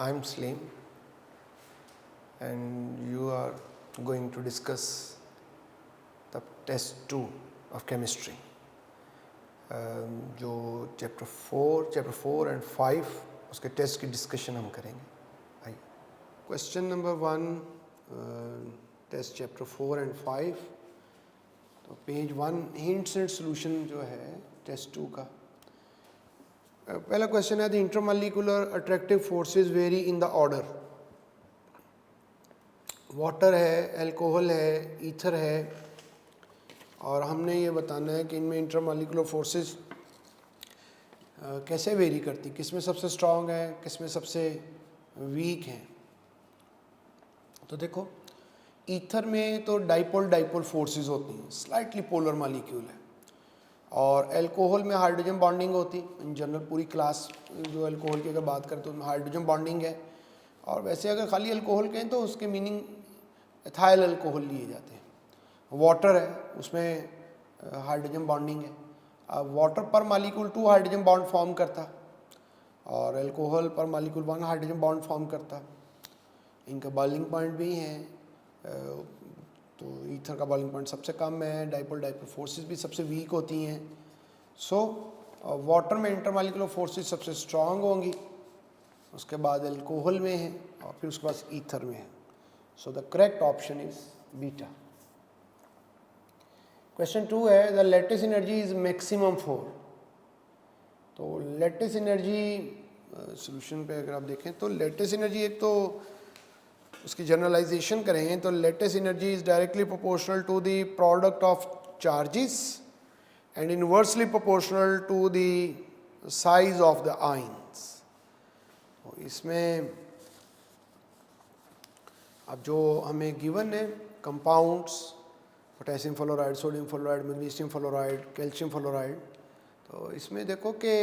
I'm Slim, and you are going to discuss the test 2 of chemistry. जो chapter 4 and 5 उसके test की discussion हम करेंगे. आइए. Question number 1, test chapter 4 and 5. तो पेज 1 हिंट्स एंड सॉल्यूशन जो है टेस्ट 2 का. पहला क्वेश्चन है the intermolecular attractive forces very in the order. Water है, अल्कोहल है, ईथर है, और हमने ये बताना है कि इनमें इंटरमॉलिक्यूलर फोर्सेस कैसे वेरी करती, किस में सबसे स्ट्रांग है, किस में सबसे वीक है. तो देखो, ईथर में तो डाइपोल फोर्सेस होती हैं, स्लाइटली पोलर मॉलिक्यूल है. और अल्कोहल में हाइड्रोजन बॉन्डिंग होती. इन जनरल पूरी क्लास जो अल्कोहल की अगर बात करें तो हाइड्रोजन बॉन्डिंग है. और वैसे अगर खाली अल्कोहल कहें तो उसके मीनिंग एथाइल अल्कोहल लिए जाते हैं. वाटर है, उसमें हाइड्रोजन बॉन्डिंग है. अब वाटर पर मॉलिक्यूल 2 हाइड्रोजन बॉन्ड फॉर्म करता, और अल्कोहल पर मॉलिक्यूल 1 हाइड्रोजन बॉन्ड फॉर्म करता. इनका बॉइलिंग पॉइंट भी हैं. तो ईथर का बॉइलिंग पॉइंट सबसे कम है. डाइपोल फोर्सेस भी सबसे वीक होती हैं. सो वाटर में इंटरमॉलिक्यूलर फोर्सेस सबसे स्ट्रांग होंगी, उसके बाद अल्कोहल में है, और फिर उसके बाद ईथर में है. So the correct option is beta. Question 2 है the lettuce energy is maximum for. तो लेटिस एनर्जी सॉल्यूशन पे अगर आप देखें तो लेटिस एनर्जी, एक तो उसकी जनरलाइजेशन करें तो lattice energy is directly proportional to the product of charges and inversely proportional to the size of the ions. तो इसमें अब जो हमें गिवन है compounds, potassium fluoride, sodium fluoride, magnesium fluoride, calcium fluoride. तो इसमें देखो कि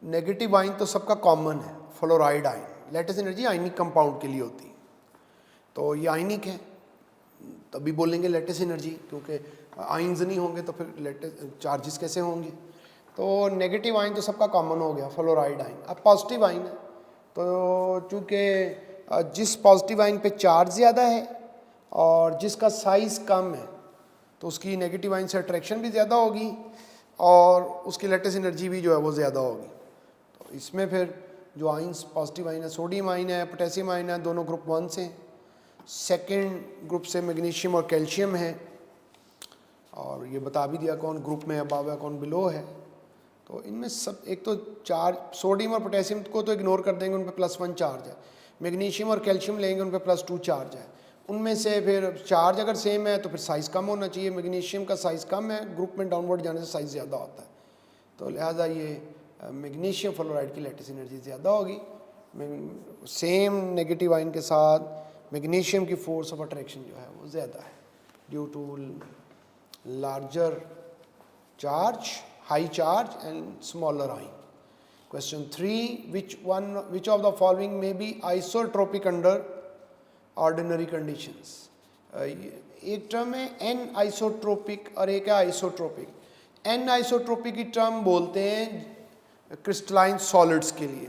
नेगेटिव आयन तो सबका कॉमन है, fluoride ion. Lattice energy ionic compound के लिए होती है, तो ये आयनिक है तभी बोलेंगे लेटिस एनर्जी, क्योंकि आयन्स नहीं होंगे तो फिर लेटिस चार्जेस कैसे होंगे. तो नेगेटिव आयन तो सबका कॉमन हो गया, फ्लोराइड आयन. अब पॉजिटिव आयन है, तो चूँकि जिस पॉजिटिव आयन पे चार्ज ज़्यादा है और जिसका साइज़ कम है तो उसकी नेगेटिव आयन से अट्रैक्शन भी ज़्यादा होगी और उसकी लेटिस एनर्जी भी जो है वो ज़्यादा होगी. तो इसमें फिर जो आइंस पॉजिटिव आइन है, सोडियम आइन है, पोटेशियम आइन है, दोनों ग्रुप 1 से. सेकेंड ग्रुप से मैग्नीशियम और कैल्शियम है, और ये बता भी दिया कौन ग्रुप में अबव है कौन बिलो है. तो इनमें सब एक तो चार्ज, सोडियम और पोटेशियम को तो इग्नोर कर देंगे, उन पर +1 चार्ज है. मैग्नीशियम और कैल्शियम लेंगे, उन पर +2 चार्ज है. उनमें से फिर चार्ज अगर सेम है तो फिर साइज़ कम होना चाहिए. मैग्नीशियम का साइज़ कम है, ग्रुप में डाउनवर्ड जाने से साइज़ ज़्यादा होता है. तो लिहाजा ये मैग्नीशियम फ्लोराइड की लेटिस एनर्जी ज़्यादा होगी. सेम नेगेटिव आयन के साथ मैग्नीशियम की फोर्स ऑफ अट्रैक्शन जो है वो ज़्यादा है, due to larger charge, high charge and smaller ion. Question 3 which of the following में be isotropic under ordinary conditions. एक टर्म है एन आइसोट्रोपिक और एक है आइसोट्रोपिक. एन आइसोट्रोपिक की टर्म बोलते हैं क्रिस्टलाइन सॉलिड्स के लिए.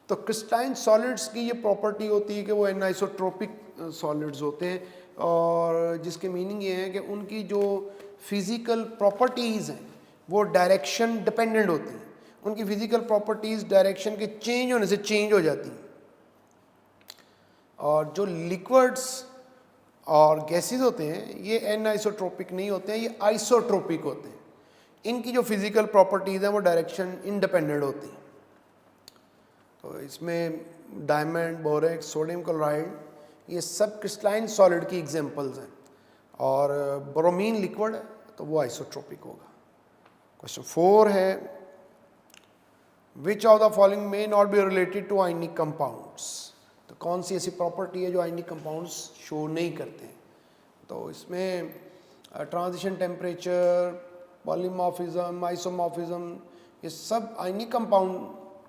तो क्रिस्टलाइन सॉलिड्स की ये प्रॉपर्टी होती है कि वो एन आइसोट्रोपिक सॉलिड्स होते हैं, और जिसके मीनिंग ये है कि उनकी जो फिज़िकल प्रॉपर्टीज़ हैं वो डायरेक्शन डिपेंडेंट होती हैं. उनकी फिज़िकल प्रॉपर्टीज़ डायरेक्शन के चेंज होने से चेंज हो जाती हैं. और जो लिक्विड्स और गैसेस होते हैं ये एन आइसोट्रोपिक नहीं होते हैं, ये आइसोट्रोपिक होते हैं. इनकी जो फिज़िकल प्रॉपर्टीज़ हैं वो डायरेक्शन इंडिपेंडेंट होती हैं. तो इसमें डायमंड, बोरेक्स, सोडियम क्लोराइड ये सब क्रिस्टलाइन सॉलिड की एग्जांपल्स हैं, और ब्रोमीन लिक्विड है तो वो आइसोट्रोपिक होगा. क्वेश्चन 4 है which of the following may not be related to ionic compounds. तो कौन सी ऐसी प्रॉपर्टी है जो आयनिक कंपाउंड्स शो नहीं करते हैं. तो इसमें ट्रांजिशन टेम्परेचर, पॉलीमॉर्फिज्म, आइसोमॉर्फिज्म, ये सब आयनिक कंपाउंड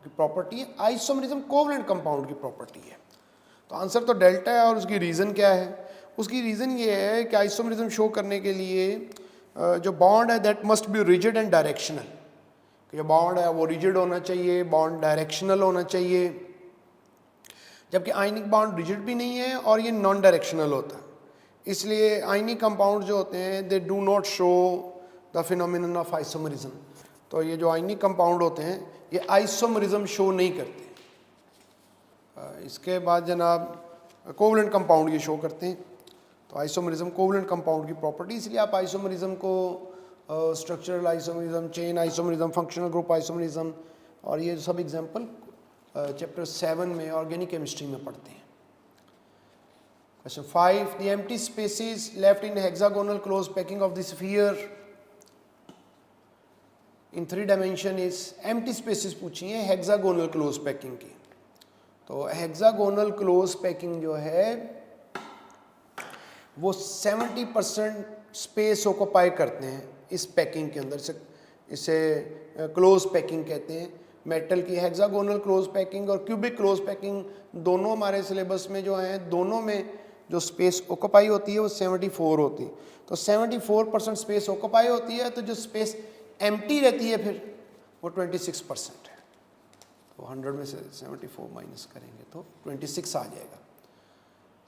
की प्रॉपर्टी है. आइसोमरिज्म कोवलेंट कंपाउंड की प्रॉपर्टी है. तो आंसर तो डेल्टा है, और उसकी रीज़न क्या है? उसकी रीज़न ये है कि आइसोमरिज्म शो करने के लिए जो बॉन्ड है that must be rigid and directional. जो बॉन्ड है वो रिजिड होना चाहिए, बॉन्ड डायरेक्शनल होना चाहिए. जबकि आयनिक बॉन्ड रिजिड भी नहीं है और ये नॉन डायरेक्शनल होता है, इसलिए आयनिक कंपाउंड जो होते हैं they do not show the phenomenon of isomerism. तो ये जो आयनिक कंपाउंड होते हैं ये आइसोमरिज्म शो नहीं करते। इसके बाद जनाब कोवलेंट कंपाउंड ये शो करते हैं। तो आइसोमरिज्म कोवलेंट कंपाउंड की प्रॉपर्टी, इसलिए आप आइसोमरिज्म को structural isomerism, chain isomerism, functional group isomerism और ये सब एग्जांपल चैप्टर 7 में ऑर्गेनिक केमिस्ट्री में पढ़ते हैं। Question 5, the empty spaces left in hexagonal close packing of the sphere in 3 dimension is, empty spaces पूछी है hexagonal close packing की। तो hexagonal close packing जो है वो 70% स्पेस ऑक्युपाई करते हैं इस पैकिंग के अंदर से, इसे क्लोज पैकिंग कहते हैं। मेटल की हेक्सागोनल क्लोज पैकिंग और क्यूबिक क्लोज पैकिंग दोनों हमारे सिलेबस में जो हैं, दोनों में जो स्पेस ऑक्युपाई होती है वो 74 होती है। तो 74% स्पेस ऑक्युपाई होती है, तो जो स्पेस एम्प्टी रहती है फिर वो 26% है। तो 100 में से 74 माइनस करेंगे तो 26 आ जाएगा।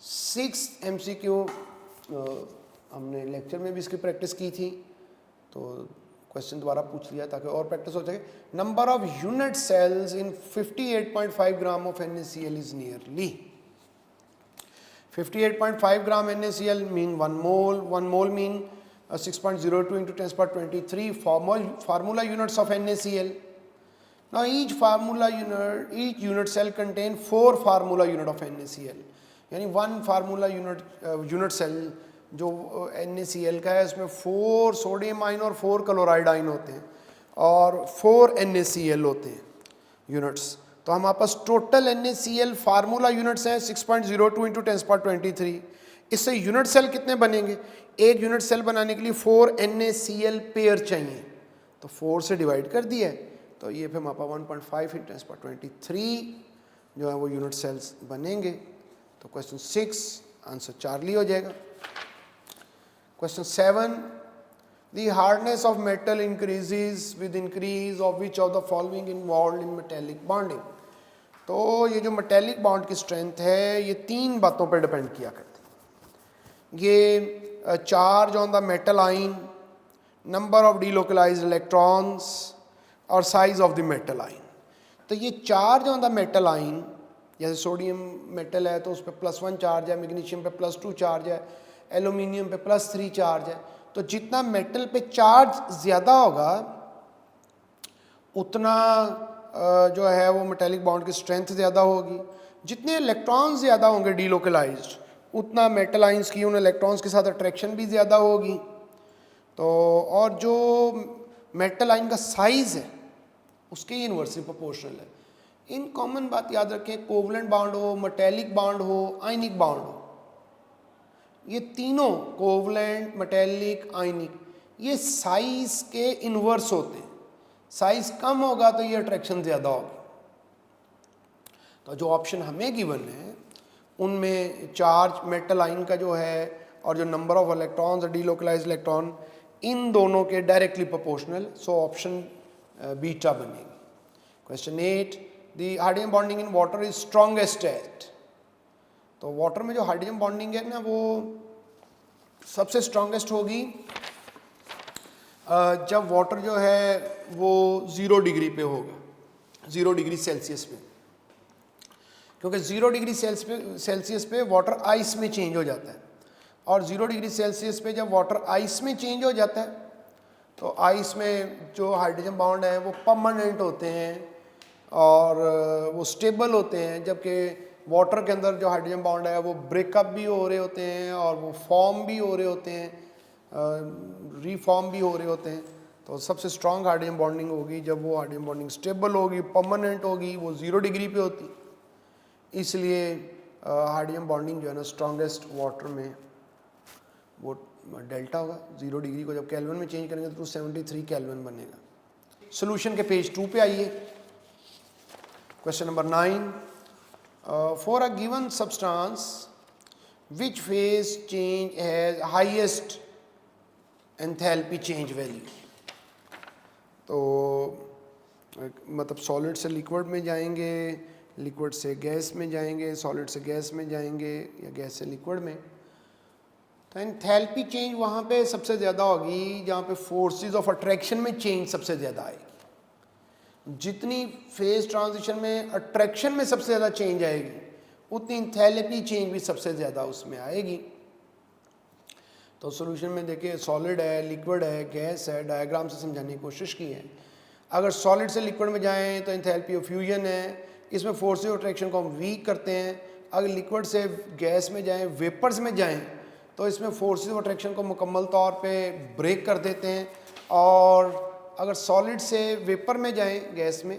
6 MCQ हमने लेक्चर में भी इसकी प्रैक्टिस की थी, तो क्वेश्चन दोबारा पूछ लिया ताकि और प्रैक्टिस हो सके। Number of unit cells in 58.5 gram of NaCl is nearly 58.5 gram NaCl mean 1 mole, 1 mole mean 6.02 into 10^23 formula units of NaCl. Now each unit cell contain 4 formula unit of NaCl, यानी 1 formula unit cell जो NaCl का है उसमें 4 sodium ion और 4 chloride ion होते हैं और 4 NaCl होते हैं यूनिट्स। तो हमारे पास टोटल NaCl फार्मूला यूनिट्स हैं 6.02 into 10^23। इससे यूनिट सेल कितने बनेंगे? एक यूनिट सेल बनाने के लिए 4 NaCl पेयर चाहिए, तो 4 से डिवाइड कर दिया, तो ये फिर हमारे पास 1.5 into 10^23 जो है वो यूनिट सेल्स बनेंगे। तो क्वेश्चन 6 आंसर चार्ली हो जाएगा। Question 7, the hardness of metal increases with increase of which of the following involve in metallic bonding. तो ये जो मेटेलिक बॉन्ड की स्ट्रेंथ है ये 3 बातों पर डिपेंड किया करती है। ये चार्ज ऑन द मेटल आइन, नंबर ऑफ डीलोकलाइज्ड इलेक्ट्रॉन्स और साइज ऑफ द मेटल आइन। तो ये चार्ज ऑन द मेटल आइन, जैसे सोडियम मेटल है तो उस पर +1 चार्ज है, मैग्नीशियम पे +2 चार्ज है, एल्यूमिनियम पे +3 चार्ज है। तो जितना मेटल पे चार्ज ज़्यादा होगा उतना जो है वो मेटेलिक बॉन्ड की स्ट्रेंथ ज़्यादा होगी। जितने इलेक्ट्रॉन ज़्यादा होंगे डीलोकलाइज्ड, उतना मेटल आइंस की उन इलेक्ट्रॉन्स के साथ अट्रैक्शन भी ज़्यादा होगी। तो और जो मेटल आइन का साइज़ है उसके इन्वर्सली प्रोपोर्शनल है। इन कॉमन बात याद रखें, कोवलेंट बॉन्ड हो, मेटेलिक बॉन्ड हो, आयनिक बॉन्ड हो, ये तीनों कोवलेंट, मेटेलिक, आयनिक, ये साइज के इन्वर्स होते हैं। साइज कम होगा तो ये अट्रैक्शन ज़्यादा होगी। तो जो ऑप्शन हमें गिवन है उनमें चार्ज मेटल आइन का जो है और जो नंबर ऑफ इलेक्ट्रॉन्स और डीलोकलाइज्ड इलेक्ट्रॉन, इन दोनों के directly proportional, so option beta बनेगी। Question 8, the hydrogen bonding in water is strongest at. तो वाटर में जो हाइड्रोजन बॉन्डिंग है ना वो सबसे स्ट्रॉन्गेस्ट होगी जब वाटर जो है वो 0 डिग्री पे होगा, 0 डिग्री सेल्सियस पे, क्योंकि 0 डिग्री सेल्सियस पे वाटर आइस में चेंज हो जाता है। और 0 डिग्री सेल्सियस पे जब वाटर आइस में चेंज हो जाता है तो आइस में जो हाइड्रोजन बॉन्ड है वो परमानेंट होते हैं और वो स्टेबल होते हैं, जबकि वाटर के अंदर जो हाइड्रोजन बॉन्ड है वो ब्रेकअप भी हो रहे होते हैं और वो फॉर्म भी हो रहे होते हैं, रीफॉर्म भी हो रहे होते हैं। तो सबसे स्ट्रॉन्ग हाइड्रोजन बॉन्डिंग होगी जब वो हाइड्रोजन बॉन्डिंग स्टेबल होगी, परमानेंट होगी, वो 0 डिग्री पे होती। इसलिए हाइड्रोजन बॉन्डिंग जो है ना स्ट्रॉन्गेस्ट वाटर में वो डेल्टा होगा। 0 डिग्री को जब केल्विन में चेंज करेंगे तो 273 केल्विन बनेगा। सोल्यूशन के पेज 2 पे आइए। Question number 9, for a given substance which phase change has highest enthalpy change value. तो मतलब सॉलिड से लिक्विड में जाएंगे लिक्विड से गैस में जाएंगे, सॉलिड से गैस में जाएंगे या गैस से लिक्विड में। तो एंथैल्पी चेंज वहाँ पे सबसे ज़्यादा होगी जहाँ पे फोर्सेस ऑफ अट्रैक्शन में चेंज सबसे ज़्यादा आएगी। जितनी फेज ट्रांजिशन में अट्रैक्शन में सबसे ज़्यादा चेंज आएगी, उतनी एंथैल्पी चेंज भी सबसे ज़्यादा उसमें आएगी। तो सॉल्यूशन में देखिए सॉलिड है, लिक्विड है, गैस है, डायग्राम से समझाने की कोशिश की है। अगर सॉलिड से लिक्विड में जाएं तो एंथैल्पी ऑफ फ्यूजन है, इसमें फोर्स ऑफ अट्रैक्शन को हम वीक करते हैं। अगर लिक्विड से गैस में जाएं, वेपर्स में जाएं, तो इसमें फोर्सेस ऑफ अट्रैक्शन को मुकम्मल तौर पे ब्रेक कर देते हैं। और अगर सॉलिड से वेपर में जाएं, गैस में,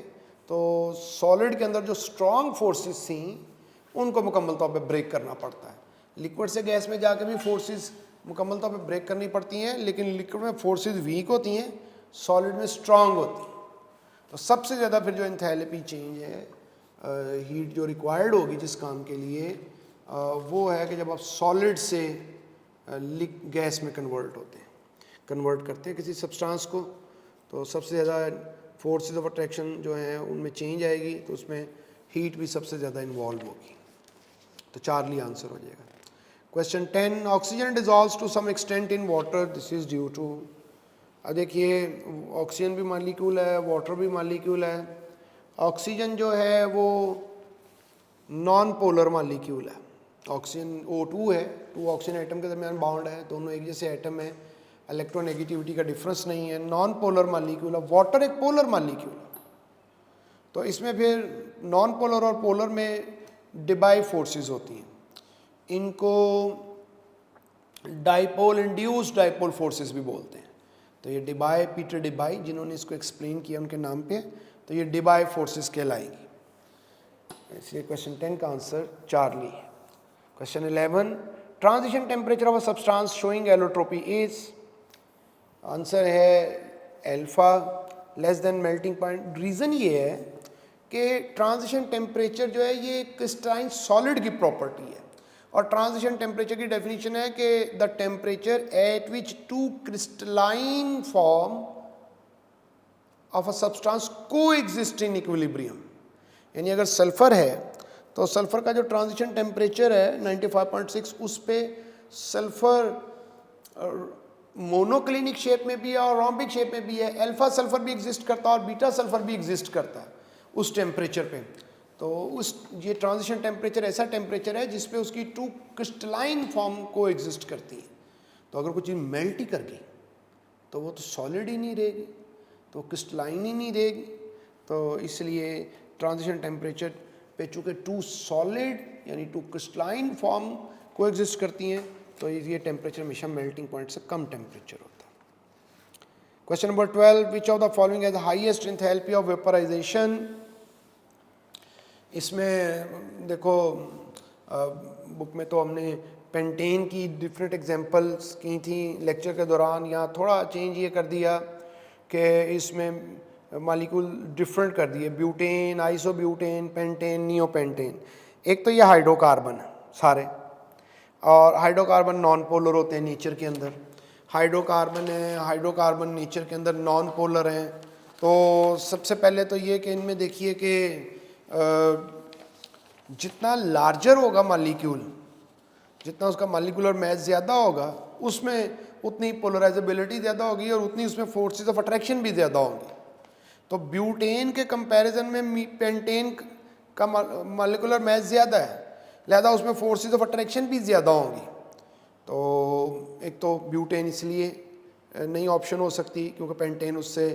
तो सॉलिड के अंदर जो स्ट्रॉन्ग फोर्सेस थी उनको मुकम्मल तौर पे ब्रेक करना पड़ता है। लिक्विड से गैस में जाके भी फोर्सेस मुकम्मल तौर पे ब्रेक करनी पड़ती हैं, लेकिन लिक्विड में फोर्सेस वीक होती हैं, सॉलिड में स्ट्रॉन्ग होती हैं। तो सबसे ज़्यादा फिर जो एंथैल्पी चेंज है, हीट जो रिक्वायर्ड होगी जिस काम के लिए, वो है कि जब आप सॉलिड से गैस में कन्वर्ट करते हैं किसी सब्सटेंस को, तो सबसे ज़्यादा फोर्सेस ऑफ अट्रैक्शन जो हैं उनमें चेंज आएगी, तो उसमें हीट भी सबसे ज़्यादा इन्वॉल्व होगी। तो चार्ली आंसर हो जाएगा। Question 10, oxygen dissolves to some extent in water, this is due to. अब देखिए ऑक्सीजन भी मॉलिक्यूल है, वाटर भी मॉलिक्यूल है। ऑक्सीजन जो है वो नॉन पोलर मॉलिक्यूल है। ऑक्सीजन O2 है, 2 ऑक्सीजन एटम के दरमियान बॉन्ड है, दोनों एक जैसे एटम है, इलेक्ट्रोनेगेटिविटी का डिफरेंस नहीं है, नॉन पोलर मॉलिक्यूल है। वाटर एक पोलर मॉलिक्यूल है, तो इसमें फिर नॉन पोलर और पोलर में डिबाई फोर्सेस होती हैं, इनको डाइपोल इंड्यूस्ड डाइपोल फोर्सेस भी बोलते हैं। तो ये डिबाई, पीटर डिबाई जिन्होंने इसको एक्सप्लेन किया उनके नाम पे, तो ये डिबाई फोर्सेस कहलाएंगी। इसलिए क्वेश्चन 10 का आंसर चार्ली है। Question 11, transition temperature of a substance showing allotropy is, answer है alpha less than melting point. Reason ये है कि ट्रांजिशन टेम्परेचर जो है ये क्रिस्टलाइन सॉलिड की प्रॉपर्टी है, और ट्रांजिशन टेम्परेचर की डेफिनेशन है कि the temperature at which two crystalline form of a substance को एग्जिस्ट इन इक्विलिब्रियम। यानी अगर सल्फर है तो सल्फर का जो ट्रांजिशन टेम्परेचर है 95.6, उस पे सल्फर मोनोक्लिनिक शेप में भी है और रोम्बिक शेप में भी है। अल्फा सल्फर भी एग्जिस्ट करता है और बीटा सल्फर भी एग्जिस्ट करता है उस टेम्परेचर पे। तो उस ये ट्रांजिशन टेम्परेचर ऐसा टेम्परेचर है जिसपे उसकी 2 क्रिस्टलाइन फॉर्म को एग्जिस्ट करती है। तो अगर कोई चीज़ मेल्ट ही कर गई तो वो तो सॉलिड ही नहीं रहेगी, तो क्रिस्टलाइन ही नहीं रहेगी। तो इसलिए ट्रांजिशन टेम्परेचर पे चूँकि 2 सॉलिड यानी 2 क्रिस्टलाइन फॉर्म को एग्जिस्ट करती हैं, तो ये टेम्परेचर हमेशा मेल्टिंग पॉइंट से कम टेम्परेचर होता है। Question number 12, which of the following has the highest enthalpy of vaporisation. इसमें देखो बुक में तो हमने पेंटेन की डिफरेंट एग्जांपल्स की थी लेक्चर के दौरान, यहाँ थोड़ा चेंज ये कर दिया कि इसमें मॉलिक्यूल डिफरेंट कर दिए, ब्यूटेन, आइसोब्यूटेन, पेंटेन, नियोपेंटेन। एक तो ये हाइड्रोकार्बन है सारे, और हाइड्रोकार्बन नॉन पोलर होते हैं नेचर के अंदर। हाइड्रोकार्बन है, हाइड्रोकार्बन नेचर के अंदर नॉन पोलर हैं। तो सबसे पहले तो ये कि इनमें देखिए कि जितना लार्जर होगा मॉलिक्यूल, जितना उसका मॉलिक्यूलर मास ज़्यादा होगा, उसमें उतनी पोलराइजेबिलिटी ज़्यादा होगी और उतनी उसमें फोर्सेस ऑफ अट्रैक्शन भी ज़्यादा होंगी। तो ब्यूटेन के कंपैरिजन में पेंटेन का मॉलिक्यूलर मास ज़्यादा है, लिहाजा उसमें फोर्सेस ऑफ अट्रैक्शन भी ज़्यादा होंगी। तो एक तो ब्यूटेन इसलिए नई ऑप्शन हो सकती क्योंकि पेंटेन उससे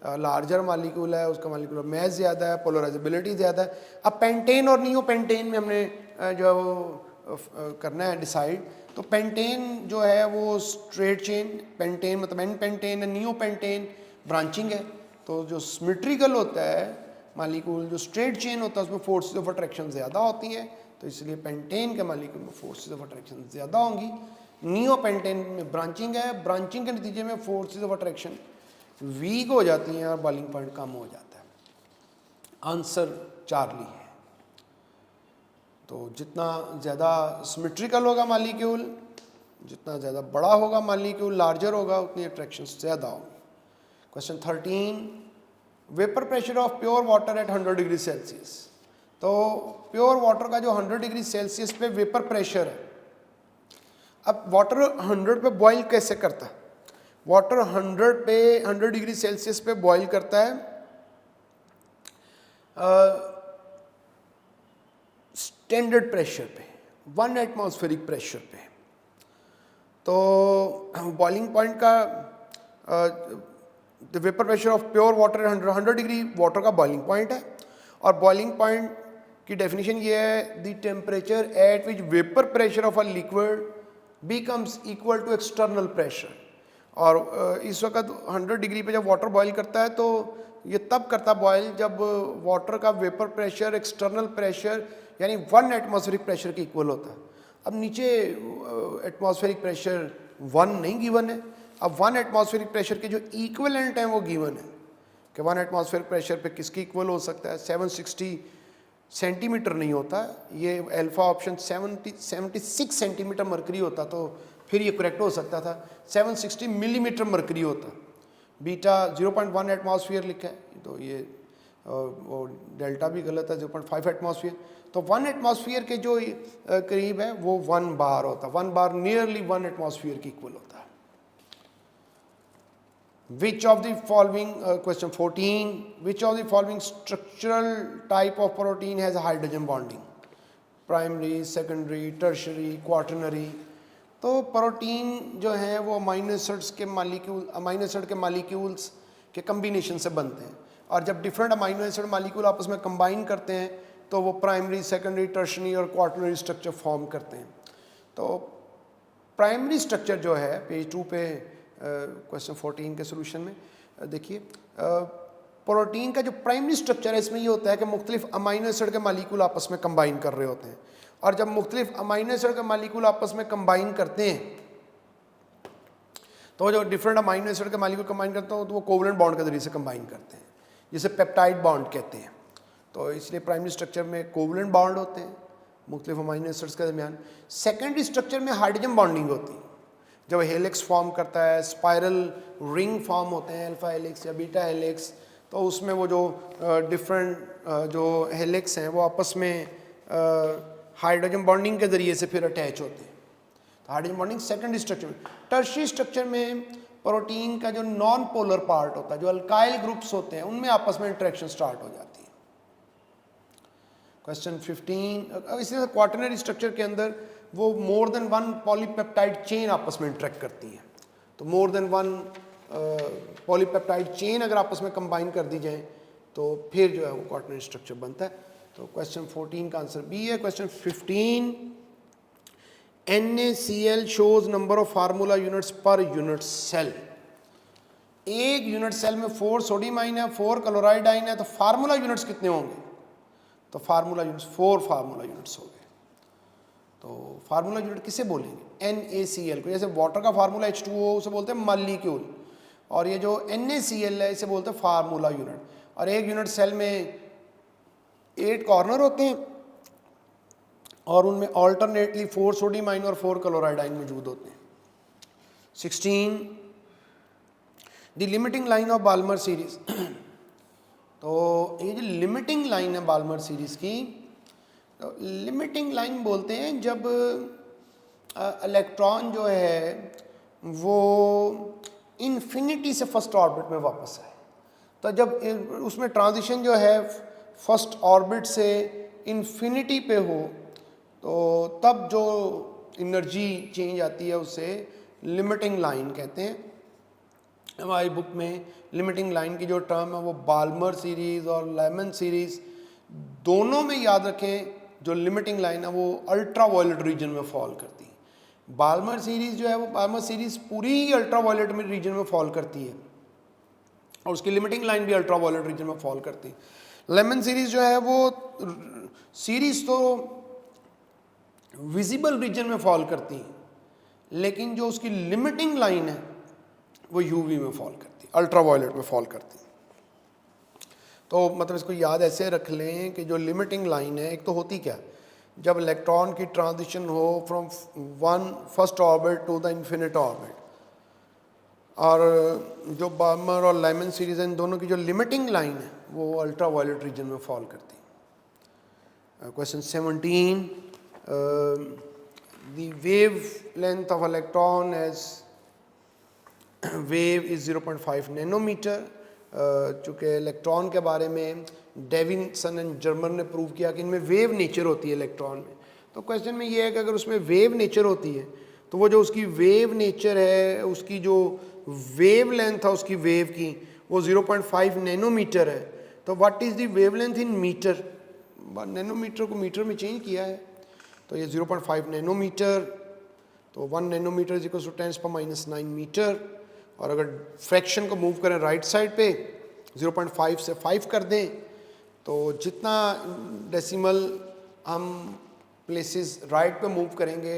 लार्जर मॉलिक्यूल है, उसका मॉलिक्यूलर मास ज़्यादा है, पोलराइजेबिलिटी ज़्यादा है। अब पेंटेन और नियो पेंटेन में हमने जो करना है डिसाइड, तो पेंटेन जो है वो स्ट्रेट चेन, पेंटेन मतलब N pentane, neopentane branching है। तो जो सिमेट्रिकल होता है मॉलिक्यूल, जो स्ट्रेट चेन होता है, उसमें फोर्सेस ऑफ अट्रैक्शन ज़्यादा होती हैं, तो इसलिए पेंटेन के मॉलिक्यूल में फोर्सेस ऑफ अट्रैक्शन ज़्यादा होंगी। नियो पेंटेन में ब्रांचिंग है, ब्रांचिंग के नतीजे में फोर्सेस ऑफ अट्रैक्शन वीक हो जाती हैं और बॉइलिंग पॉइंट कम हो जाता है। आंसर चार्ली है। तो जितना ज़्यादा सिमेट्रिकल होगा मॉलिक्यूल, जितना ज़्यादा बड़ा होगा मॉलिक्यूल, लार्जर होगा, उतनी अट्रैक्शन ज़्यादा होगी। Question 13, vapour pressure of pure water at 100 degree Celsius. तो प्योर वाटर का जो 100 डिग्री सेल्सियस पे वेपर प्रेशर है, अब वाटर 100 पे बॉईल कैसे करता है? वाटर 100 डिग्री सेल्सियस पे बॉईल करता है स्टैंडर्ड प्रेशर पे, 1 एटमॉस्फेरिक प्रेशर पे। तो बॉइलिंग पॉइंट का the vapour pressure of pure water 100 degree water का बॉइलिंग पॉइंट है। और बॉइलिंग पॉइंट की डेफिनेशन ये है, the temperature at which vapour pressure of a liquid becomes equal to external pressure. और इस वक्त 100 डिग्री पे जब वाटर बॉईल करता है तो ये तब करता बॉईल जब वाटर का वेपर प्रेशर एक्सटर्नल प्रेशर यानी 1 एटमॉस्फेरिक प्रेशर के इक्वल होता है। अब नीचे एटमॉस्फेरिक प्रेशर 1 नहीं गिवन है, अब 1 एटमॉस्फेरिक प्रेशर के जो इक्वलेंट हैं वो गिवन है कि 1 एटमॉस्फेरिक प्रेशर पे किसकी इक्वल हो सकता है। 760 सेंटीमीटर नहीं होता, ये अल्फा ऑप्शन 76 सेंटीमीटर मरकरी होता तो फिर ये करेक्ट हो सकता था। 760 मिलीमीटर मरकरी होता, बीटा 0.1 एटमॉस्फेयर लिखा है, तो ये वो डेल्टा भी गलत है, 0.5 एटमॉस्फेयर। तो 1 एटमॉस्फेयर के जो करीब है वो 1 बार होता, 1 बार नियरली 1 एटमॉस्फेयर की इक्वल होता है। Which of the following, question 14, which of the following structural type of protein has hydrogen bonding? Primary, secondary, tertiary, quaternary। तो प्रोटीन जो है वो अमीनो एसिड्स के मालिक्यूल्स के कम्बिनेशन से बनते हैं, और जब डिफरेंट अमीनो एसिड मालिक्यूल आपस में कंबाइन करते हैं तो वो प्राइमरी, सेकेंडरी, टर्शरी और क्वार्टनरी स्ट्रक्चर फॉर्म करते हैं। तो प्राइमरी स्ट्रक्चर जो है पेज 2 पे क्वेश्चन 14 के सोल्यूशन में देखिए, प्रोटीन का जो प्राइमरी स्ट्रक्चर है इसमें ये होता है कि मुख्तलिफ अमीनो एसिड के मालिक्यूल आपस में कंबाइन कर रहे होते हैं, और जब मुख्तलिफ अमीनो एसिड के मालिक्यूल आपस में कंबाइन करते हैं तो जो डिफरेंट अमीनो एसिड के मालिक्यूल कंबाइन करते हैं तो वो कोवलेंट बॉन्ड के जरिए से कंबाइन करते हैं, जिसे पेप्टाइड बॉन्ड कहते हैं। तो इसलिए प्राइमरी स्ट्रक्चर में कोवलेंट बॉन्ड होते हैं मुख्तलिफ अमीनो एसिड्स के दरमियान। सेकेंडरी स्ट्रक्चर में हाइड्रोजन बॉन्डिंग होती है, जब हेलिक्स फॉर्म करता है, स्पाइरल रिंग फॉर्म होते हैं, अल्फा हेलिक्स या बीटा हेलिक्स, तो उसमें वो जो डिफरेंट जो हेलिक्स हैं वो आपस में हाइड्रोजन बॉन्डिंग के ज़रिए से फिर अटैच होते हैं। तो हाइड्रोजन बॉन्डिंग सेकेंडरी स्ट्रक्चर में। टर्शियरी स्ट्रक्चर में प्रोटीन का जो नॉन पोलर पार्ट होता है, जो अल्काइल ग्रुप्स होते हैं, उनमें आपस में इंटरेक्शन स्टार्ट हो जाती है। क्वेश्चन 15, इसी तरह क्वाटरनरी स्ट्रक्चर के अंदर वो मोर देन 1 पॉलीपेप्टाइड चेन आपस में इंटरेक्ट करती है। तो मोर देन 1 पॉलीपेप्टाइड चेन अगर आपस में कंबाइन कर दी जाए तो फिर जो है वो क्वाटरनरी स्ट्रक्चर बनता है। तो क्वेश्चन 14 का आंसर बी है। Question 15, NaCl shows number of formula units per unit cell. एक यूनिट सेल में 4 सोडियम आइन है, 4 क्लोराइड आइन है, तो फार्मूला यूनिट्स कितने होंगे? तो फार्मूला यूनिट्स 4 फार्मूला यूनिट्स हो गए। तो फार्मूला यूनिट किसे बोलेंगे? NaCl को। जैसे वाटर का फार्मूला H2O उसे बोलते हैं मॉलिक्यूल, और ये जो NaCl है इसे बोलते हैं फार्मूला यूनिट। और एक यूनिट सेल में 8 कॉर्नर होते हैं और उनमें ऑल्टरनेटली 4 सोडियम आइन और 4 क्लोराइड आइन मौजूद होते हैं। 16, the limiting line of Balmer series. तो ये जो लिमिटिंग लाइन है बाल्मर सीरीज की, तो लिमिटिंग लाइन बोलते हैं जब इलेक्ट्रॉन जो है वो इन्फिनिटी से फर्स्ट ऑर्बिट में वापस आए। तो जब उसमें ट्रांजिशन जो है फर्स्ट ऑर्बिट से इन्फिनिटी पे हो तो तब जो एनर्जी चेंज आती है उसे लिमिटिंग लाइन कहते हैं। हमारी बुक में लिमिटिंग लाइन की जो टर्म है वो बाल्मर सीरीज़ और लेमन सीरीज़ दोनों में याद रखें, जो लिमिटिंग लाइन है वो अल्ट्रा वायलेट रीजन में फॉल करती है। बाल्मर सीरीज़ जो है वो बाल्मर सीरीज़ पूरी ही अल्ट्रा वायलेट में रीजन में फॉल करती है और उसकी लिमिटिंग लाइन भी अल्ट्रा वायलेट रीजन में फॉल करती है। लेमन सीरीज़ जो है वो सीरीज़ तो विजिबल रीजन में फॉल करती है, लेकिन जो उसकी लिमिटिंग लाइन है वो यूवी में फॉल करती है, अल्ट्रा वायलेट में फॉल करती है। तो मतलब इसको याद ऐसे रख लें कि जो लिमिटिंग लाइन है, एक तो होती क्या, जब इलेक्ट्रॉन की ट्रांजिशन हो from first orbit to the infinite orbit, और जो बाल्मर और लेमन सीरीज हैं इन दोनों की जो लिमिटिंग लाइन है वो अल्ट्रा वायलेट रीजन में फॉल करती है। Question 17, the wavelength of electron as wave is 0.5 nanometre. चूँकि इलेक्ट्रॉन के बारे में डेविसन एंड जर्मर ने प्रूव किया कि इनमें वेव नेचर होती है इलेक्ट्रॉन में। तो क्वेश्चन में ये है कि अगर उसमें वेव नेचर होती है तो वो जो उसकी वेव नेचर है, उसकी जो वेव लेंथ है उसकी वेव की, वो 0.5 नैनोमीटर है। तो what is the wavelength in metre? Nanometre को मीटर में चेंज किया है, तो ये 0.5 नैनोमीटर, तो 1 nanometre is equal to 10⁻⁹ metre. और अगर फ्रैक्शन को मूव करें राइट साइड पे 0.5 से 5 कर दें, तो जितना डेसिमल हम प्लेसेस राइट पे मूव करेंगे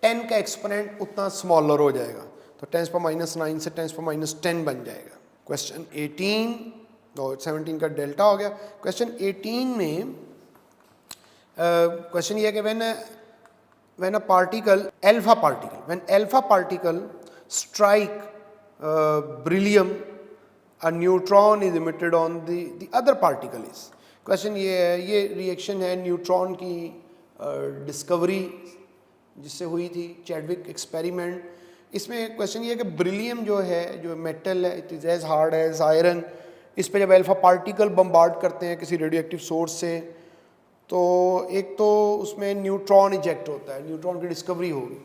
10 का एक्सपोनेंट उतना स्मॉलर हो जाएगा, तो 10⁻⁹ से 10⁻10 बन जाएगा। क्वेश्चन 18, तो 17 का डेल्टा हो गया। क्वेश्चन 18 में क्वेश्चन ये है कि when a particle, when alpha particle strike beryllium, a neutron is emitted on the other particle is। Question ये है, ये रिएक्शन है न्यूट्रॉन की डिस्कवरी जिससे हुई थी, चैडविक एक्सपेरिमेंट। इसमें क्वेश्चन ये है कि ब्रिलियम जो है, जो मेटल है, it is as hard as iron. इस पे जब अल्फा पार्टिकल बम्बार्ड करते हैं किसी रेडियो एक्टिव सोर्स से, तो एक तो उसमें न्यूट्रॉन इजेक्ट होता है, न्यूट्रॉन की डिस्कवरी होगी।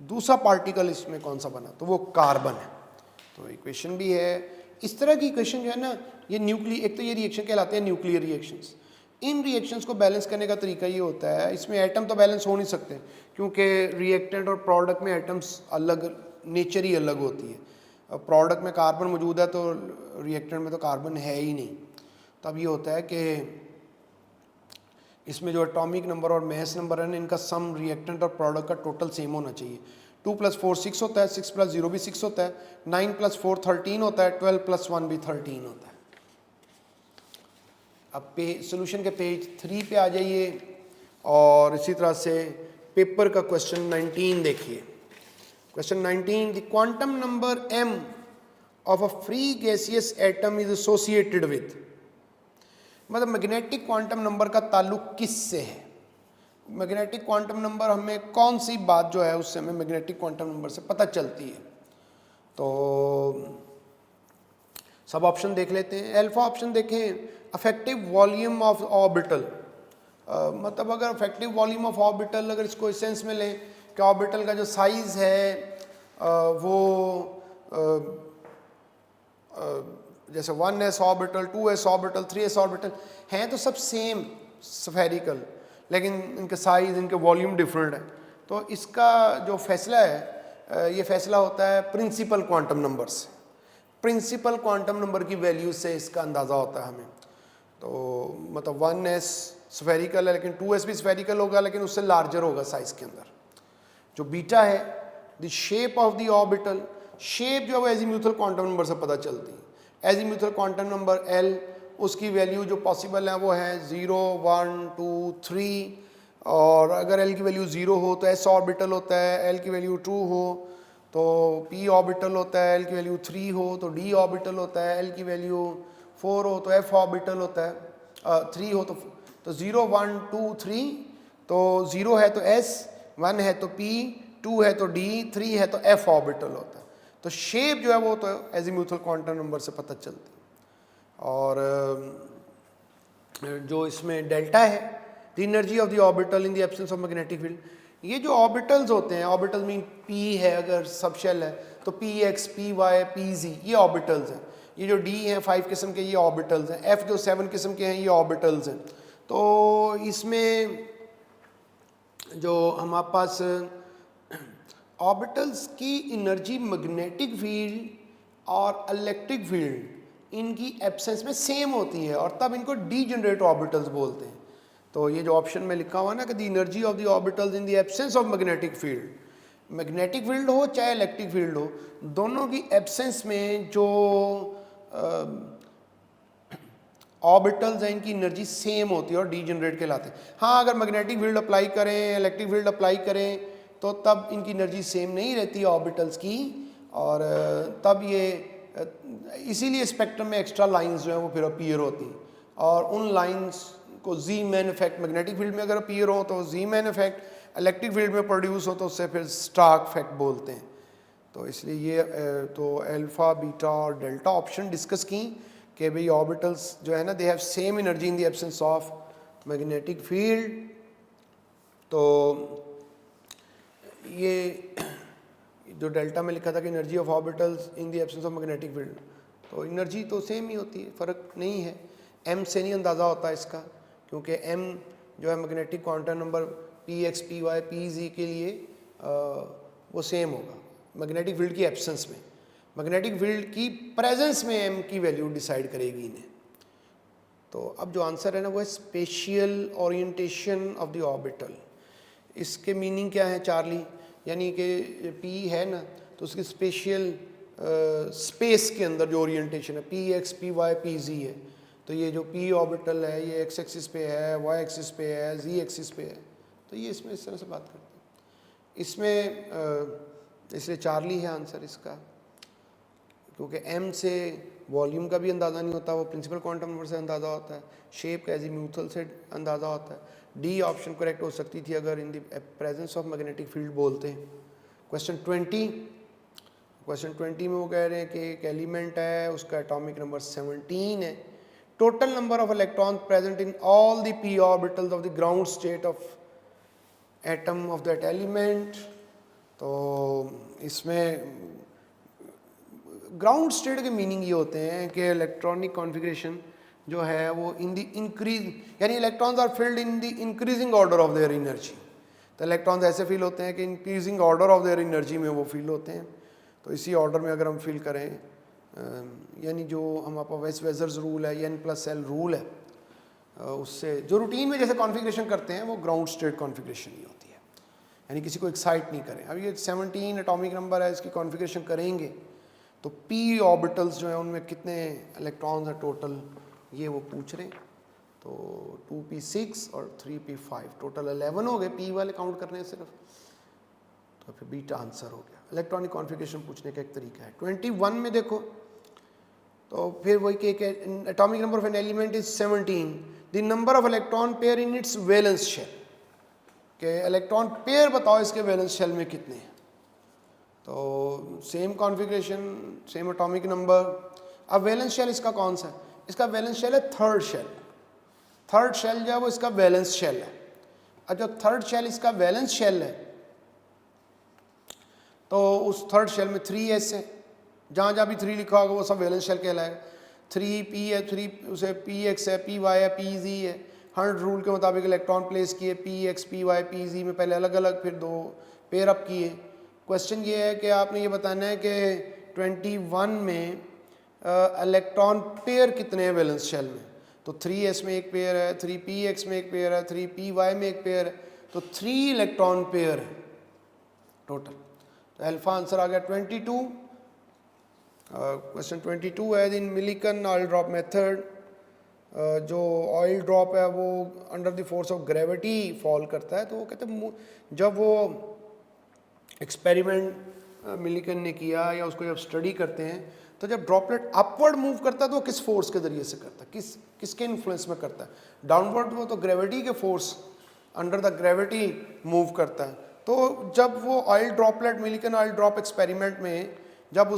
दूसरा पार्टिकल इसमें कौन सा बना, तो वो कार्बन है। तो इक्वेशन भी है। इस तरह की इक्वेशन जो है ना, ये एक तो ये रिएक्शन कहलाते हैं न्यूक्लियर रिएक्शंस। इन रिएक्शंस को बैलेंस करने का तरीका ये होता है, इसमें एटम तो बैलेंस हो नहीं सकते क्योंकि रिएक्टेंट और प्रोडक्ट में एटम्स अलग, नेचर ही अलग होती है। प्रोडक्ट में कार्बन मौजूद है तो रिएक्टेंट में तो कार्बन है ही नहीं। तब ये होता है कि इसमें जो एटॉमिक नंबर और मैस नंबर है ना, इनका सम रिएक्टेंट और प्रोडक्ट का टोटल सेम होना चाहिए। 2 + 4 6 होता है, 6 + 0 भी 6 होता है, 9 + 4 13 होता है, 12 + 1 भी 13 होता है। अब सोल्यूशन के पेज 3 पे आ जाइए और इसी तरह से पेपर का क्वेश्चन 19 देखिए। Question 19, the quantum number m of a free gaseous atom is associated with, मतलब मैग्नेटिक क्वांटम नंबर का ताल्लुक किस से है? मैग्नेटिक क्वांटम नंबर हमें कौन सी बात जो है उससे हमें मैग्नेटिक क्वांटम नंबर से पता चलती है? तो सब ऑप्शन देख लेते हैं। अल्फा ऑप्शन देखें, अफेक्टिव वॉल्यूम ऑफ ऑर्बिटल, मतलब अगर अफेक्टिव वॉल्यूम ऑफ ऑर्बिटल, अगर इसको इस सेंस में लें कि ऑर्बिटल का जो साइज़ है वो जैसे 1s orbital, 2s orbital, 3s orbital हैं तो सब सेम स्फेरिकल, लेकिन इनके साइज़, इनके वॉल्यूम डिफरेंट है। तो इसका जो फैसला है, ये फैसला होता है प्रिंसिपल क्वांटम नंबर से। प्रिंसिपल क्वांटम नंबर की वैल्यू से इसका अंदाज़ा होता है हमें। तो मतलब 1s स्फेरिकल है, लेकिन 2s भी स्फेरिकल होगा, लेकिन उससे लार्जर होगा साइज़ के अंदर। जो बीटा है, the shape of the orbital, shape जो है वो एजीम्यूथल क्वांटम नंबर से पता चलती है। एजीम्यूथल क्वांटम नंबर L, उसकी वैल्यू जो पॉसिबल है वो है 0 1 2 3, और अगर L की वैल्यू 0 हो तो S ऑर्बिटल होता है, L की वैल्यू 2 हो तो P ऑर्बिटल होता है, L की वैल्यू 3 हो तो D ऑर्बिटल होता है, L की वैल्यू 4 हो तो F ऑर्बिटल होता है, 3 हो तो 0 1 2 3, तो 0 है तो S, 1 है तो P, 2 है तो D, 3 है तो F ऑर्बिटल होता है। तो शेप जो है वो तो एजीम्यूथल क्वांटम नंबर से पता चलती है। और जो इसमें डेल्टा है, the energy of the orbital in the absence of magnetic field, ये जो ऑर्बिटल्स होते हैं, ऑर्बिटल मीन P है, अगर सब शेल है तो Px, Py, Pz, ये ऑर्बिटल्स हैं। ये जो D हैं 5 किस्म के, ये ऑर्बिटल्स हैं। F जो 7 किस्म के हैं, ये ऑर्बिटल्स हैं। तो इसमें जो हमारे पास ऑर्बिटल्स की एनर्जी मैग्नेटिक फील्ड और इलेक्ट्रिक फील्ड इनकी एब्सेंस में सेम होती है, और तब इनको डीजेनरेट ऑर्बिटल्स बोलते हैं। तो ये जो ऑप्शन में लिखा हुआ ना कि the energy of the orbitals in the absence of magnetic field, magnetic field हो चाहे इलेक्ट्रिक फील्ड हो, दोनों की एब्सेंस में जो ऑर्बिटल्स हैं इनकी एनर्जी सेम होती है और डीजेनरेट कहलाते हैं। हाँ, अगर मैग्नेटिक फील्ड अप्लाई करें, इलेक्ट्रिक फील्ड अप्लाई करें तो तब इनकी एनर्जी सेम नहीं रहती ऑर्बिटल्स की, और तब ये इसीलिए स्पेक्ट्रम में एक्स्ट्रा लाइंस जो हैं वो फिर अपीयर होती हैं, और उन लाइंस को जी मैन इफेक्ट मैग्नेटिक फील्ड में अगर अपीयर हो तो जी मैन इफेक्ट, इलेक्ट्रिक फील्ड में प्रोड्यूस हो तो उससे फिर स्टार्क इफेक्ट बोलते हैं। तो इसलिए ये तो अल्फा बीटा और डेल्टा ऑप्शन डिस्कस की कि भाई ऑर्बिटल्स जो है ना they have same energy in the absence of magnetic field. तो ये जो डेल्टा में लिखा था कि energy of orbitals in the absence of magnetic field, तो एनर्जी तो सेम ही होती है, फ़र्क नहीं है। एम से नहीं अंदाज़ा होता इसका, क्योंकि एम जो है magnetic quantum number P X P Y P Z के लिए वो सेम होगा मैग्नेटिक फील्ड की एब्सेंस में। मैग्नेटिक फील्ड की प्रेजेंस में एम की वैल्यू डिसाइड करेगी इन्हें। तो अब जो आंसर है ना वो है spatial orientation of the orbital. इसके मीनिंग क्या है चार्ली, यानी कि पी है ना तो उसकी स्पेशियल स्पेस के अंदर जो ओरिएंटेशन है P X P Y P Z है, तो ये जो पी ऑर्बिटल है ये एक्स एक्सिस पे है, वाई एक्सिस पे है, जी एक्सिस पे है, तो ये इसमें इस तरह से बात करते हैं। इसमें इसलिए चार्ली है आंसर इसका, क्योंकि एम से वॉल्यूम का भी अंदाज़ा नहीं होता, वो प्रिंसिपल क्वांटम नंबर से अंदाज़ा होता है, शेप का एजीम्यूथल से अंदाज़ा होता है। डी ऑप्शन करेक्ट हो सकती थी अगर in the presence of magnetic field बोलते हैं। क्वेश्चन 20 में वो कह रहे हैं कि एक एलिमेंट है उसका एटॉमिक नंबर 17 है, total number of electron present in all the P orbitals of the ground state of atom of that element. तो इसमें ग्राउंड स्टेट के मीनिंग ये होते हैं कि इलेक्ट्रॉनिक कॉन्फ़िगरेशन जो है वो इन द इंक्रीज, यानी electrons are filled in the increasing order of their energy. तो इलेक्ट्रॉन्स ऐसे फील होते हैं कि increasing order of their energy में वो फील होते हैं। तो इसी ऑर्डर में अगर हम फील करें, यानी जो हम आपका वेज़र्स रूल है, n+l रूल है, उससे जो रूटीन में जैसे कॉन्फ़िगरेशन करते हैं वो ग्राउंड स्टेट कॉन्फ़िगरेशन ही होती है, यानी किसी को एक्साइट नहीं करें। अब ये 17 एटॉमिक नंबर है, इसकी कॉन्फ़िगरेशन करेंगे तो पी ऑर्बिटल्स जो है उनमें कितने इलेक्ट्रॉन्स हैं टोटल, ये वो पूछ रहे हैं। तो 2p6 और 3p5 टोटल 11 हो गए, पी वाले काउंट करने हैं सिर्फ, तो फिर बीटा आंसर हो गया। इलेक्ट्रॉनिक कॉन्फ़िगरेशन पूछने का एक तरीका है। 21 में देखो तो फिर वही कि atomic number of an element is 17, the number of electron pair in its valence shell, के इलेक्ट्रॉन पेयर बताओ इसके वैलेंस शेल में कितने हैं। तो same configuration, same atomic number. अब वैलेंस शेल इसका कौन सा है, इसका वैलेंस शेल है थर्ड शेल। थर्ड शेल जो है वो इसका वैलेंस शेल है। और जो थर्ड शेल इसका वैलेंस शेल है तो उस थर्ड शेल में 3s है, जहाँ जहाँ भी 3 लिखा होगा वो सब वैलेंस शेल कहलाएगा। 3p है, 3 उसे px है, py है, pz है। हर्ट्ज रूल के मुताबिक इलेक्ट्रॉन प्लेस किए px py pz में, पहले अलग अलग फिर 2 पेयर अप किए। क्वेश्चन ये है कि आपने ये बताना है कि 21 में इलेक्ट्रॉन पेयर कितने हैं वैलेंस शेल में। तो 3s में एक पेयर है, 3px में एक पेयर है, 3py में एक पेयर है, तो 3 इलेक्ट्रॉन पेयर है टोटल। तो अल्फा आंसर आ गया 22। क्वेश्चन 22 है इन मिलिकन ऑयल ड्रॉप मेथड, जो ऑयल ड्रॉप है वो under the force of gravity fall करता है। तो वो कहते हैं जब वो एक्सपेरिमेंट मिलिकन ने किया या उसको जब स्टडी करते हैं तो जब ड्रॉपलेट अपवर्ड मूव करता है तो वो किस फोर्स के ज़रिए से करता है, किसके इन्फ्लुएंस में करता है। डाउनवर्ड वो तो ग्रेविटी के force, under the gravity move करता है। तो जब वो oil droplet Millikan oil drop experiment में जब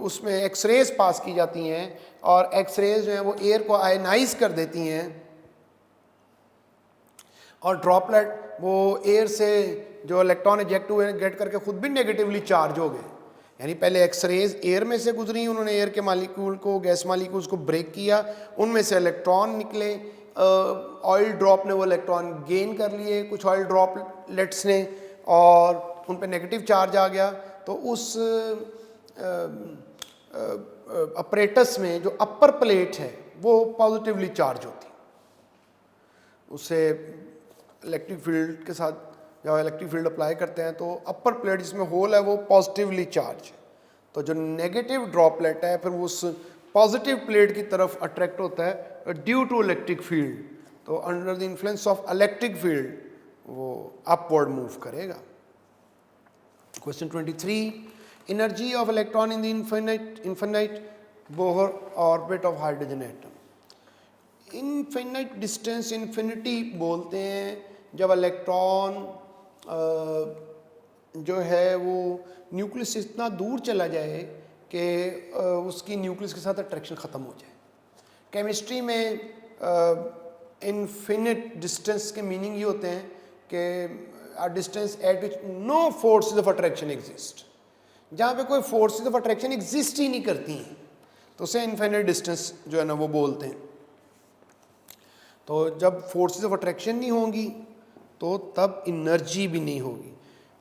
उसमें एक्सरेज पास की जाती हैं और एक्सरेज जो है वो एयर को आयनाइज कर देती हैं और ड्रॉपलेट वो एयर से जो इलेक्ट्रॉन इजेक्ट हुए गेट करके खुद भी नेगेटिवली चार्ज हो गए, यानी पहले एक्सरेज एयर में से गुजरी, उन्होंने एयर के मालिक्यूल को, गैस मालिक्यूल्स को ब्रेक किया, उनमें से इलेक्ट्रॉन निकले, ऑयल ड्रॉप ने वो इलेक्ट्रॉन गेन कर लिए कुछ ऑयल ड्रॉपलेट्स ने और उन पे नेगेटिव चार्ज आ गया। तो उस अपरेटस में जो अपर प्लेट है वो पॉजिटिवली चार्ज होती, उससे इलेक्ट्रिक फील्ड के साथ जब इलेक्ट्रिक फील्ड अप्लाई करते हैं तो अपर प्लेट जिसमें होल है वो पॉजिटिवली चार्ज है। तो जो नेगेटिव ड्रॉपलेट है फिर वो उस पॉजिटिव प्लेट की तरफ अट्रैक्ट होता है ड्यू टू इलेक्ट्रिक फील्ड। तो under the influence of electric field वो अपवर्ड मूव करेगा। Question 23, energy of electron in the infinite Bohr orbit of hydrogen atom. Infinite distance, infinity बोलते हैं जब इलेक्ट्रॉन जो है वो न्यूक्लियस से इतना दूर चला जाए कि उसकी न्यूक्लियस के साथ अट्रैक्शन ख़त्म हो जाए। केमिस्ट्री में इनफिनिट डिस्टेंस के मीनिंग ये होते हैं कि a distance at which no forces of attraction exist, जहाँ पे कोई फोर्सेस ऑफ अट्रैक्शन एग्जिस्ट ही नहीं करती हैं तो उसे इनफिनिट डिस्टेंस जो है ना वो बोलते हैं। तो जब फोर्सेस ऑफ अट्रैक्शन नहीं होंगी तो तब एनर्जी भी नहीं होगी,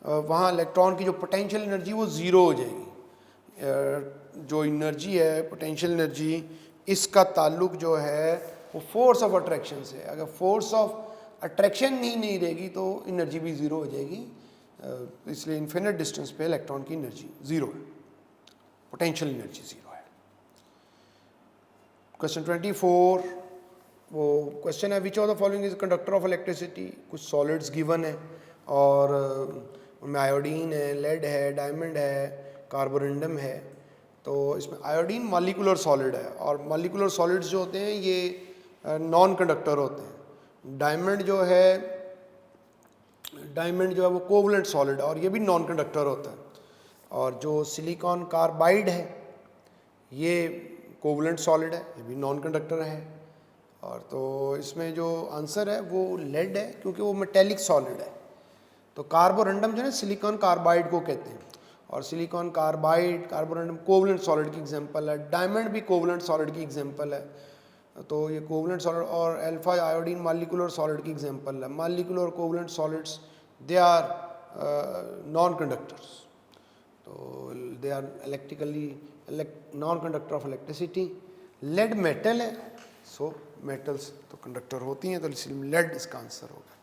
वहाँ इलेक्ट्रॉन की जो पोटेंशियल एनर्जी वो ज़ीरो हो जाएगी। जो एनर्जी है पोटेंशियल एनर्जी, इसका ताल्लुक जो है वो फोर्स ऑफ अट्रैक्शन से। अगर फोर्स ऑफ अट्रैक्शन ही नहीं रहेगी तो एनर्जी भी ज़ीरो हो जाएगी, इसलिए इन्फिनिट डिस्टेंस पे इलेक्ट्रॉन की एनर्जी ज़ीरो है, पोटेंशियल एनर्जी ज़ीरो है। क्वेश्चन 24 वो क्वेश्चन है which of the following is conductor of electricity. कुछ सॉलिड्स गिवन है और उनमें आयोडीन है, लेड है, डायमंड है, कार्बोरेंडम है। तो इसमें आयोडीन मॉलिक्यूलर सॉलिड है और मॉलिक्यूलर सॉलिड्स जो होते हैं ये नॉन कंडक्टर होते हैं। डायमंड जो है वो कोवलेंट सॉलिड है और ये भी नॉन कंडक्टर होता है। और जो सिलिकॉन कार्बाइड है ये कोवलेंट सॉलिड है, ये भी नॉन कंडक्टर है। और तो इसमें जो आंसर है वो लेड है क्योंकि वो मेटेलिक सॉलिड है। तो कार्बोरेंडम जो है सिलिकॉन कार्बाइड को कहते हैं और silicon carbide, carborundum covalent solid की एग्जांपल है। डायमंड भी कोवलेंट सॉलिड की एग्जांपल है। तो ये कोवलेंट सॉलिड और अल्फा आयोडीन मॉलिक्यूलर सॉलिड की एग्जांपल है। Molecular covalent solids they are non conductors, तो they are electrically non conductor of electricity. Lead metal है, सो मेटल्स तो कंडक्टर होती हैं, तो इसलिए लेड इसका आंसर होगा।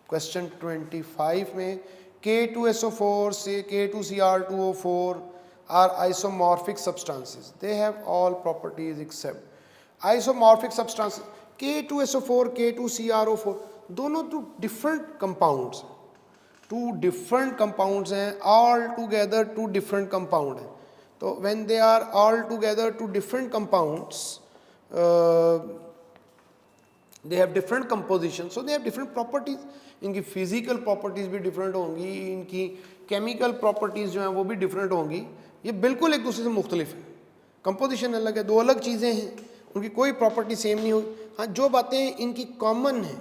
क्वेश्चन 25 में K2SO4 से K2Cr2O4 are isomorphic substances, they have all properties except. Isomorphic substances K2SO4 K2CrO4 दोनों तो different compounds, two different compounds हैं, all together two different compound हैं। तो when they are all together two different compounds they have different composition, so they have different properties। इनकी physical properties भी different होंगी, इनकी chemical properties जो हैं वो भी डिफरेंट होंगी। ये बिल्कुल एक दूसरे से मुख्तलिफ है, कंपोजिशन अलग है, दो अलग चीज़ें हैं, उनकी कोई प्रॉपर्टी सेम नहीं होगी। हाँ, जो बातें इनकी कॉमन हैं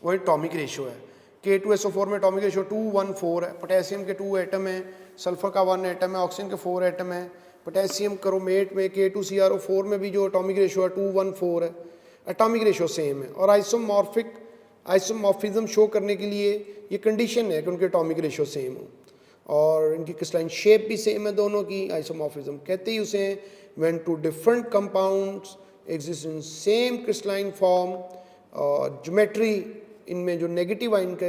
वो एटॉमिक रेशो है। K2SO4 में एटॉमिक रेशो 214 है, पोटेशियम के 2 एटम हैं, सल्फर का 1 एटम है, ऑक्सीजन के 4 एटम है। पोटेशियम क्रोमेट में K2CrO4 में भी जो एटॉमिक रेशो है 214 है, एटॉमिक रेशो सेम है। और आइसोमॉर्फिज्म शो करने के लिए ये कंडीशन है कि उनके एटॉमिक रेशो सेम हो और इनकी क्रिस्टलाइन शेप भी सेम है दोनों की। आइसोमॉर्फिज्म कहते ही उसे when two different compounds exist in same crystalline form. और ज्योमेट्री इनमें जो नेगेटिव आयन का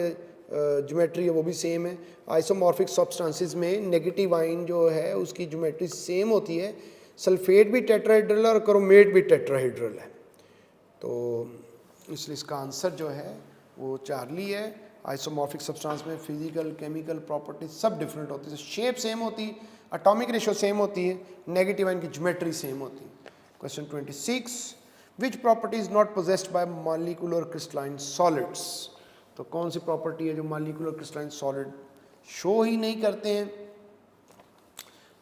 ज्योमेट्री है वो भी सेम है। आइसोमॉर्फिक सब्सटेंसेस में नेगेटिव आयन जो है उसकी ज्योमेट्री सेम होती है। सल्फेट भी टेट्राहेड्रल है और क्रोमेट भी टेट्राहेड्रल है, तो इसलिए इसका आंसर जो है वो चार्ली है। आइसोमॉर्फिक सब्सटेंस में फिजिकल केमिकल प्रॉपर्टीज सब डिफरेंट होती है, शेप सेम होती, एटॉमिक रेशो सेम होती है, नेगेटिव आयन की ज्योमेट्री सेम होती है। Question 26 which property is not possessed by molecular crystalline solids. तो कौन सी प्रॉपर्टी है जो मॉलिक्यूलर क्रिस्टलाइन सॉलिड शो ही नहीं करते हैं।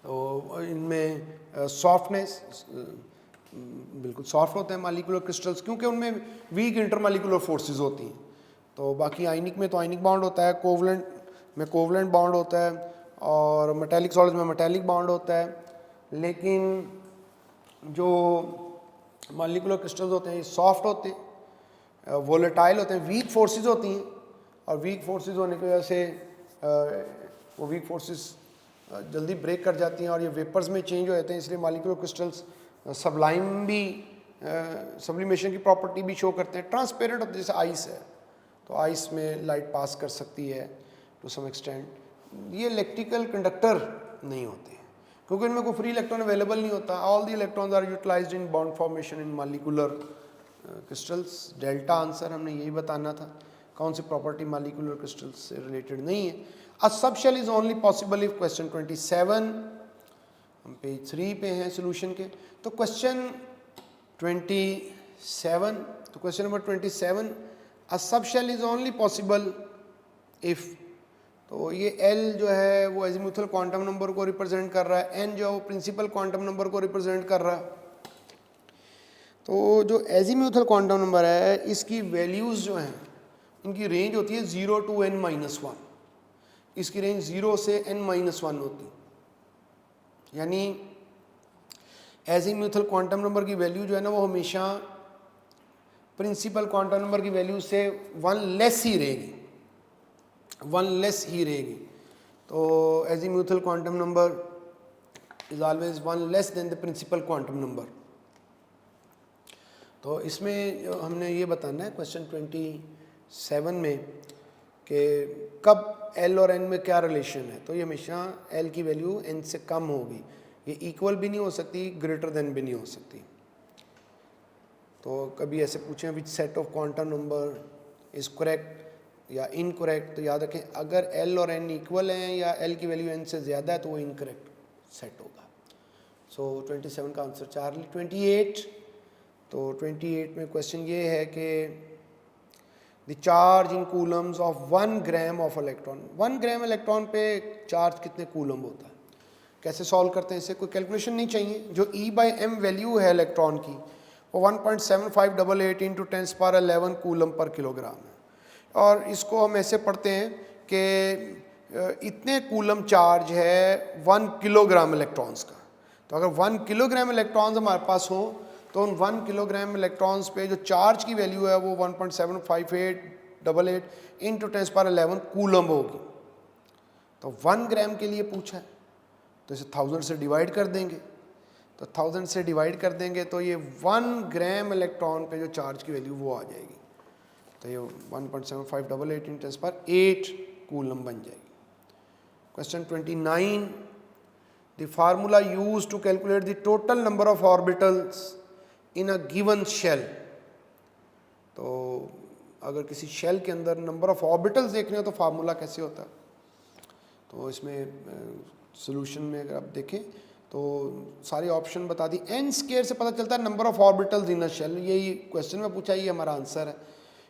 तो इनमें सॉफ्टनेस, बिल्कुल सॉफ्ट होते हैं मॉलिक्यूलर क्रिस्टल्स क्योंकि उनमें वीक इंटरमॉलिक्यूलर फोर्सेस होती हैं। तो बाकी आयनिक में तो आयनिक बॉन्ड होता है, कोवलेंट में कोवलेंट बॉन्ड होता है और मेटेलिक सॉलिड्स में मेटेलिक बॉन्ड होता है। लेकिन जो मॉलिक्यूलर क्रिस्टल्स होते हैं ये सॉफ्ट होते हैं, वोलेटाइल होते हैं, वीक फोर्सेस होती हैं और वीक फोर्सेस होने की वजह से वो वीक फोर्सेस जल्दी ब्रेक कर जाती हैं और ये वेपर्स में चेंज हो जाते हैं। इसलिए मॉलिक्यूलर क्रिस्टल्स सबलाइम भी, सब्लिमेशन की प्रॉपर्टी भी शो करते हैं। ट्रांसपेरेंट होते हैं, जैसे आइस है तो आइस में लाइट पास कर सकती है टू सम एक्सटेंट। ये इलेक्ट्रिकल कंडक्टर नहीं होते हैं क्योंकि इनमें कोई फ्री इलेक्ट्रॉन अवेलेबल नहीं होता। All the electrons are utilised in bond formation in molecular crystals. Delta answer हमने यही बताना था, कौन सी प्रॉपर्टी मॉलिक्यूलर क्रिस्टल्स से रिलेटेड नहीं है। A subshell is only possible if question 27, हम पेज 3 पे हैं सोल्यूशन के। तो क्वेश्चन 27 तो question number 27, a subshell is only possible if, तो ये L जो है वो एजीमुथल क्वांटम नंबर को रिप्रेजेंट कर रहा है, N जो है वो प्रिंसिपल क्वांटम नंबर को रिप्रेजेंट कर रहा है। तो जो एजीमुथल क्वांटम नंबर है इसकी वैल्यूज़ जो हैं इनकी रेंज होती है 0 to n-1, इसकी रेंज 0 से n-1 होती है। यानी एजीमुथल क्वांटम नंबर की वैल्यू जो है ना वो हमेशा प्रिंसिपल क्वांटम नंबर की वैल्यू से 1 लेस ही रहेगी, 1 लेस ही रहेगी। तो azimuthal quantum number is always 1 less than the principal quantum number. तो इसमें हमने ये बताना है क्वेश्चन 27 में कि कब L और N में क्या रिलेशन है। तो ये हमेशा L की वैल्यू N से कम होगी, ये इक्वल भी नहीं हो सकती, ग्रेटर देन भी नहीं हो सकती। तो कभी ऐसे पूछें which set of quantum number is correct या इनकरेक्ट, तो याद रखें अगर L और N इक्वल हैं या L की वैल्यू N से ज़्यादा है तो वो इनकरेक्ट सेट होगा। सो 27 का आंसर चार्ली। 28, तो 28 में क्वेश्चन ये है कि the charge in Coulomb's of 1 gram of electron, 1 gram electron पे चार्ज कितने कूलम होता है। कैसे सॉल्व करते हैं इसे, कोई कैलकुलेशन नहीं चाहिए। जो E/m वैल्यू है इलेक्ट्रॉन की वो 1.7588 इंटू 10⁻11 कूलम पर किलोग्राम है। और इसको हम ऐसे पढ़ते हैं कि इतने कूलम चार्ज है 1 किलोग्राम इलेक्ट्रॉन्स का। तो अगर 1 किलोग्राम इलेक्ट्रॉन्स हमारे पास हो तो उन 1 किलोग्राम इलेक्ट्रॉन्स पे जो चार्ज की वैल्यू है वो 1.75888 इंटू 10⁻11 कूलम होगी। तो 1 ग्राम के लिए पूछा है तो इसे 1000 से डिवाइड कर देंगे, तो 1000 से डिवाइड कर देंगे तो ये 1 ग्राम इलेक्ट्रॉन पे जो चार्ज की वैल्यू वो आ जाएगी। तो ये 1.7588 इंटू 10⁸ कूलम बन जाएगी। Question 29, the formula use to calculate the total number of orbitals in a given shell. तो अगर किसी शेल के अंदर नंबर ऑफ ऑर्बिटल्स देखने हो तो फार्मूला कैसे होता है। तो इसमें सॉल्यूशन में अगर आप देखें तो सारे ऑप्शन बता दी। n स्क्वायर से पता चलता है number of orbitals in a shell, यही क्वेश्चन में पूछा, ये हमारा आंसर है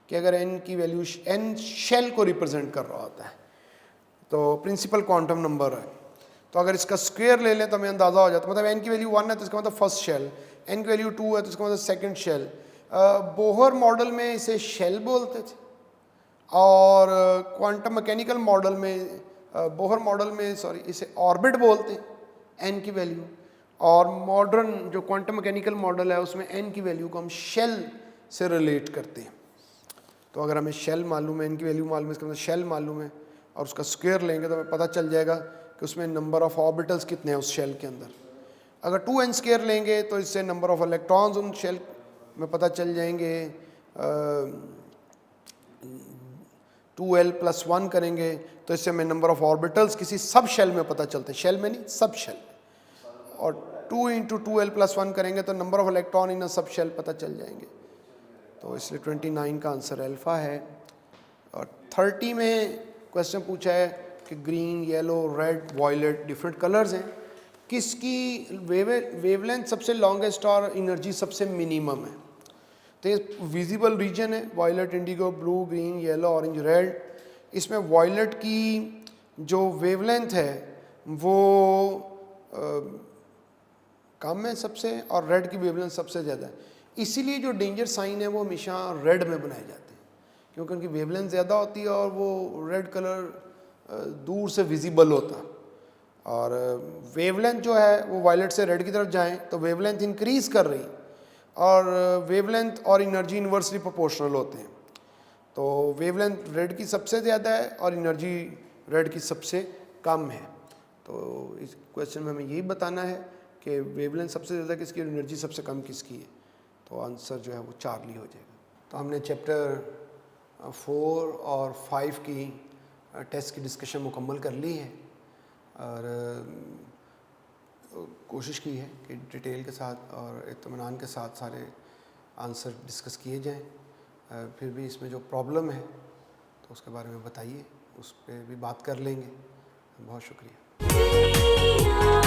कि अगर n की वैल्यू n शेल को रिप्रेजेंट कर रहा होता है तो प्रिंसिपल क्वांटम नंबर है, तो अगर इसका स्क्वायर ले लें तो हमें अंदाज़ा हो जाता है। मतलब n की वैल्यू 1 है तो इसका मतलब फर्स्ट शेल, n की वैल्यू 2 है तो इसका मतलब सेकंड शेल। बोहर मॉडल में इसे शेल बोलते थे और क्वांटम मैकेनिकल मॉडल में बोहर मॉडल में इसे ऑर्बिट बोलते हैं n की वैल्यू, और मॉडर्न जो क्वांटम मैकेनिकल मॉडल है उसमें n की वैल्यू को हम शेल से रिलेट करते हैं। तो अगर हमें शेल मालूम है, n की वैल्यू मालूम है, इसका मतलब शेल मालूम है और उसका स्क्वायर लेंगे तो हमें पता चल जाएगा कि उसमें नंबर ऑफ ऑर्बिटल्स कितने हैं उस शेल के अंदर। अगर 2n स्क्वायर लेंगे तो इससे नंबर ऑफ इलेक्ट्रॉन्स उन शेल में पता चल जाएंगे। 2l+1 करेंगे तो इससे हमें नंबर ऑफ ऑर्बिटल्स किसी सब शेल में पता चलते हैं, शेल में नहीं सब शेल। और 2 × 2l+1 करेंगे तो नंबर ऑफ इलेक्ट्रॉन इन सब शेल पता चल जाएंगे। तो इसलिए 29 का आंसर अल्फा है। और 30 में क्वेश्चन पूछा है कि green, yellow, red, violet different colours हैं, किसकी वेवलेंथ सबसे लॉन्गेस्ट और एनर्जी सबसे मिनिमम है। तो ये विजिबल रीजन है, violet, indigo, blue, green, yellow, orange, red. इसमें वायलेट की जो वेवलेंथ है वो कम है सबसे और रेड की वेवलेंथ सबसे ज़्यादा है। इसीलिए जो डेंजर साइन है वो हमेशा रेड में बनाए जाते हैं क्योंकि उनकी वेवलेंथ ज़्यादा होती है और वो रेड कलर दूर से विजिबल होता है। और वेवलेंथ जो है वो वायलेट से रेड की तरफ जाएं तो वेवलेंथ इंक्रीज़ कर रही और वेवलेंथ और एनर्जी इन्वर्सली प्रोपोर्शनल होते हैं। तो वेवलेंथ रेड की सबसे ज़्यादा है और एनर्जी रेड की सबसे कम है। तो इस क्वेश्चन में हमें यही बताना है कि वेवलेंथ सबसे ज़्यादा किसकी और एनर्जी सबसे कम किसकी है। तो आंसर जो है वो चार्ली हो जाएगा। तो हमने चैप्टर 4 और 5 की टेस्ट की डिस्कशन मुकम्मल कर ली है और कोशिश की है कि डिटेल के साथ और इत्मीनान के साथ सारे आंसर डिस्कस किए जाएं। फिर भी इसमें जो प्रॉब्लम है तो उसके बारे में बताइए, उस पर भी बात कर लेंगे। बहुत शुक्रिया।